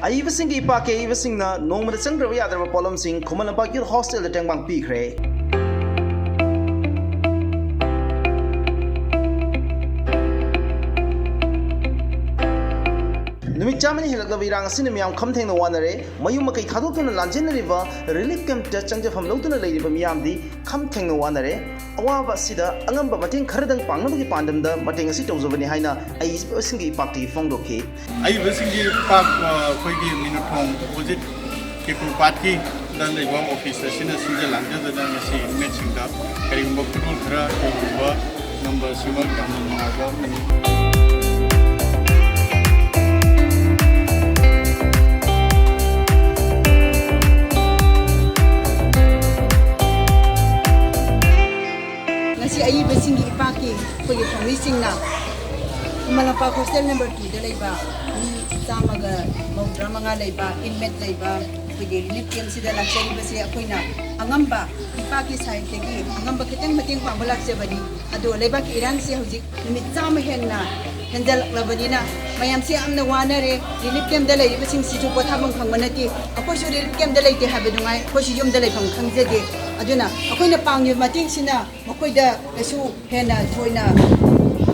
ꯑꯏꯕꯁꯤꯡꯒꯤ ꯏꯄꯥꯛꯀꯤ ꯑꯏꯕꯁꯤꯡꯅ ꯅꯣꯡꯃꯗ ꯆꯪꯗ꯭ꯔꯕ ꯌꯥꯗ꯭ꯔꯕ ꯄꯣꯠꯂꯝꯁꯤꯡ ꯈꯨꯃꯟ ꯂꯝꯄꯥꯛ ꯌꯨꯠ ꯍꯣꯁꯇꯦꯜꯗ ꯇꯦꯡꯕꯥꯡ ꯄꯤꯈ꯭ꯔꯦ꯫ ꯅꯨꯃꯤꯠ ꯆꯥꯝꯃꯅꯤ ꯍꯦꯜꯂꯛꯂꯕ ꯏꯔꯥꯡ ꯑꯁꯤꯅ ꯃꯤꯌꯥꯝ ꯈꯝ ꯊꯦꯡꯅ ꯋꯥꯅꯔꯦ꯫ ꯃꯌꯨꯝ ꯃꯀꯩ ꯊꯥꯗꯣꯛꯇꯨꯅ ꯂꯥꯟꯖꯦꯟꯅꯔꯤꯕ ꯔꯤꯂꯤꯐ ꯀꯦꯝꯞꯇ ꯆꯪꯖꯐꯝ ꯂꯧꯗꯨꯅ ꯂꯩꯔꯤꯕ ꯃꯤꯌꯥꯝꯗꯤ ꯈꯝ ꯊꯦꯡꯅ ꯋꯥꯅꯔꯦ꯫ ꯑꯋꯥꯕ ꯑꯁꯤꯗ ꯑꯉꯝꯕ ꯃꯇꯦꯡ ꯈꯔꯗꯪ ꯄꯥꯡꯅꯕꯒꯤ ꯄꯥꯟꯗꯝꯗ ꯃꯇꯦꯡ ꯑꯁꯤ ꯇꯧꯖꯕꯅꯤ ꯍꯥꯏꯅ ꯑꯏꯕꯁꯤꯡꯒꯤ ꯏꯄꯥꯛꯇꯒꯤ ꯐꯣꯡꯗꯣꯛꯈꯤ꯫ ꯑꯏꯕꯁꯤꯡꯒꯤ ꯏꯄꯥꯛ ꯑꯩꯈꯣꯏꯒꯤ ꯃꯤꯅꯨꯊꯣꯡ ꯑꯣꯄꯣꯖꯤꯠ ꯀꯦꯀꯨꯄꯥꯠꯀꯤꯗ ꯂꯩꯕ ꯑꯣꯐꯤꯁ ꯑꯁꯤꯅ ꯁꯤꯟꯖ ꯂꯥꯡꯖꯗꯨꯅ ꯉꯁꯤ ꯏꯟꯃꯦꯠꯁꯤꯡꯗ ꯀꯔꯤꯒꯨꯝꯕ ꯈꯨꯗꯣꯜ ꯈꯔ ꯇꯧꯕ ꯉꯝꯕꯁꯤꯃꯛ ꯌꯥꯝꯅ ꯅꯨꯡꯉꯥꯏꯕ ꯑꯃꯅꯤ꯫ ꯉꯁꯤ ꯑꯏꯕꯁꯤꯡꯒꯤ ꯏꯄꯥꯛꯀꯤ ꯑꯩꯈꯣꯏꯒꯤ ꯊꯧꯃꯤꯁꯤꯡꯅ ꯈꯨꯃꯟ ꯂꯝꯄꯥꯛ ꯍꯣꯁꯇꯦꯜ ꯅꯝꯕꯔ 2ꯗ ꯂꯩꯕ ꯃꯤ 135 ꯂꯩꯕ ꯏꯟꯃꯦꯠ ꯂꯩꯕ ꯑꯩꯈꯣꯏꯒꯤ ꯔꯤꯂꯤꯐ ꯀꯦꯝꯞꯁꯤꯗ ꯂꯥꯛꯆꯔꯤꯕꯁꯦ ꯑꯩꯈꯣꯏꯅ ꯑꯉꯝꯕ ꯏꯄꯥꯛꯀꯤ ꯁꯥꯏꯠꯇꯒꯤ ꯑꯉꯝꯕ ꯈꯤꯇꯪ ꯃꯇꯦꯡ ꯄꯥꯡꯕ ꯂꯥꯛꯆꯕꯅꯤ꯫ ꯑꯗꯣ ꯂꯩꯕꯥꯛꯀꯤ ꯏꯔꯥꯡꯁꯦ ꯍꯧꯖꯤꯛ ꯅꯨꯃꯤꯠ 100 ꯍꯦꯟꯅ ꯍꯦꯟꯖꯜꯂꯛꯂꯕꯅꯤꯅ ꯃꯌꯥꯝꯁꯦ ꯌꯥꯝꯅ ꯋꯥꯅꯔꯦ꯫ ꯔꯤꯂꯤꯐ ꯀꯦꯝꯞꯇ ꯂꯩꯔꯤꯕꯁꯤꯡꯁꯤꯁꯨ ꯄꯣꯊꯥꯐꯝ ꯐꯪꯕ ꯅꯠꯇꯦ꯫ ꯑꯩꯈꯣꯏꯁꯨ ꯔꯤꯂꯤꯐ ꯀꯦꯝꯞꯇ ꯂꯩꯇꯦ ꯍꯥꯏꯕ ꯅꯨꯡꯉꯥꯏ, ꯑꯩꯈꯣꯏꯁꯨ ꯌꯨꯝꯗ ꯂꯩꯐꯝ ꯈꯪꯖꯗꯦ꯫ ꯑꯗꯨꯅ ꯑꯩꯈꯣꯏꯅ ꯄꯥꯡꯂꯤꯕ ꯃꯇꯦꯡꯁꯤꯅ ꯃꯈꯣꯏꯗ ꯀꯩꯁꯨ ꯍꯦꯟꯅ ꯊꯣꯏꯅ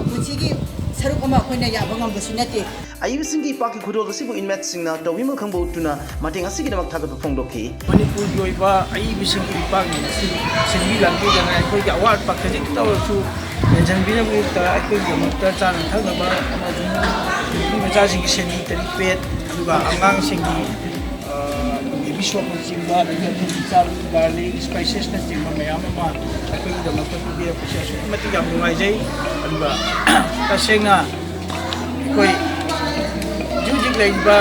ꯄꯨꯟꯁꯤꯒꯤ ꯁꯔꯨꯛ ꯑꯃ ꯑꯩꯈꯣꯏꯅ ꯌꯥꯕ ꯉꯝꯕꯁꯨ ꯅꯠꯇꯦ꯫ ꯑꯏꯕꯁꯤꯡꯒꯤ ꯏꯄꯥꯛꯀꯤ ꯈꯨꯗꯣꯜ ꯑꯁꯤꯕꯨ ꯏꯟꯃꯦꯠꯁꯤꯡꯅ ꯇꯧꯕꯤꯃꯜ ꯈꯪꯕ ꯎꯠꯇꯨꯅ ꯃꯇꯦꯡ ꯑꯁꯤꯒꯤꯗꯃꯛ ꯊꯥꯒꯠꯄ ꯐꯣꯡꯗꯣꯛꯈꯤ꯫ ꯃꯅꯤꯄꯨꯔꯒꯤ ꯑꯣꯏꯕ ꯑꯏꯕꯁꯤꯡꯒꯤ ꯏꯄꯥꯛꯅ ꯁꯤꯟꯕꯤ ꯂꯥꯡꯕꯤꯗꯅ ꯑꯩꯈꯣꯏꯒꯤ ꯑꯋꯥꯠ ꯑꯄꯥ ꯈꯖꯤꯛꯇ ꯑꯣꯏꯔꯁꯨ ꯃꯦꯟꯁꯤꯟꯕꯤꯅꯕꯒꯤꯗꯃꯛꯇ ꯑꯩꯈꯣꯏꯒꯤꯗꯃꯛꯇ ꯆꯥꯅ ꯊꯛꯅꯕ ꯑꯃꯁꯨꯡ ꯅꯨꯄꯤ ꯃꯆꯥꯁꯤꯡꯒꯤ ꯁꯦꯅꯤꯇꯔꯤ ꯄꯦꯠ ꯑꯗꯨꯒ ꯑꯉꯥꯡꯁꯤꯡꯒꯤ ꯕꯤꯁꯣꯞꯅꯆꯤꯡꯕ ꯑꯗꯒꯤ ꯒꯥꯔꯂꯤꯛ ꯁ꯭ꯄꯥꯏꯁꯦꯁꯅꯆꯤꯡꯕ ꯃꯌꯥꯝ ꯑꯃ ꯑꯩꯈꯣꯏꯒꯤꯗꯃꯛꯇ ꯄꯤꯕꯤꯔꯛꯄꯁꯦ ꯑꯁꯨꯛꯀꯤ ꯃꯇꯤꯛ ꯌꯥꯝ ꯅꯨꯡꯉꯥꯏꯖꯩ꯫ ꯑꯗꯨꯒ ꯇꯁꯦꯡꯅ ꯑꯩꯈꯣꯏ ꯍꯧꯖꯤꯛ ꯍꯧꯖꯤꯛ ꯂꯩꯔꯤꯕ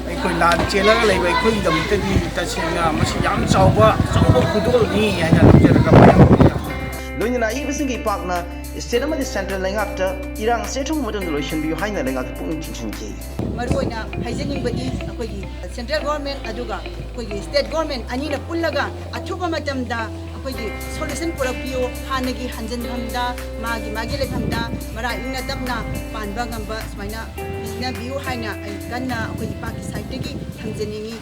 ꯑꯩꯈꯣꯏ ꯂꯥꯟ ꯆꯦꯜꯂꯒ ꯂꯩꯕ ꯑꯩꯈꯣꯏꯒꯤꯗꯃꯛꯇꯗꯤ ꯇꯁꯦꯡꯅ ꯃꯁꯤ ꯌꯥꯝ ꯆꯥꯎꯕ ꯈꯨꯗꯣꯜꯅꯤ ꯍꯥꯏꯅ ꯂꯧꯖꯔꯒ ꯂꯣꯏꯅꯅ ꯑꯏꯕꯁꯤꯡꯒꯤ ꯏꯄꯥꯛꯅ ꯁ꯭ꯇꯦꯠ ꯑꯃꯗꯤ ꯁꯦꯟꯇ꯭ꯔꯦꯜ ꯂꯩꯉꯥꯛꯇ ꯏꯔꯥꯡ ꯑꯁꯤ ꯑꯊꯨꯕ ꯃꯇꯝꯗ ꯂꯣꯏꯁꯤꯟꯕꯤꯌꯨ ꯍꯥꯏꯅ ꯂꯩꯉꯥꯛꯀꯤ ꯄꯨꯛꯅꯤꯡ ꯆꯤꯡꯁꯤꯟꯈꯤ꯫ ꯃꯔꯨꯑꯣꯏꯅ ꯍꯥꯏꯖꯅꯤꯡꯕꯗꯤ ꯑꯩꯈꯣꯏꯒꯤ ꯁꯦꯟꯇ꯭ꯔꯦꯜ ꯒꯣꯔꯃꯦꯟꯠ ꯑꯗꯨꯒ ꯑꯩꯈꯣꯏꯒꯤ ꯁ꯭ꯇꯦꯠ ꯒꯣꯔꯃꯦꯟꯠ ꯑꯅꯤꯅ ꯄꯨꯜꯂꯒ ꯑꯊꯨꯕ ꯃꯇꯝꯗ ꯑꯩꯈꯣꯏꯒꯤ ꯁꯣꯂꯨꯁꯟ ꯄꯨꯔꯛꯄꯤꯌꯨ, ꯍꯥꯟꯅꯒꯤ ꯍꯟꯖꯤꯟꯐꯝꯗ ꯃꯥꯒꯤ ꯂꯩꯐꯝꯗ ꯃꯔꯥ ꯏꯪꯅ ꯇꯞꯅ ꯄꯥꯟꯕ ꯉꯝꯕ ꯁꯨꯃꯥꯏꯅ ꯄꯤꯅꯕꯤꯌꯨ ꯍꯥꯏꯅ ꯑꯩ ꯀꯟꯅ ꯑꯩꯈꯣꯏꯒꯤ ꯏꯄꯥꯛꯀꯤ ꯁꯥꯏꯠꯇꯒꯤ ꯊꯝꯖꯅꯤꯡꯉꯤ꯫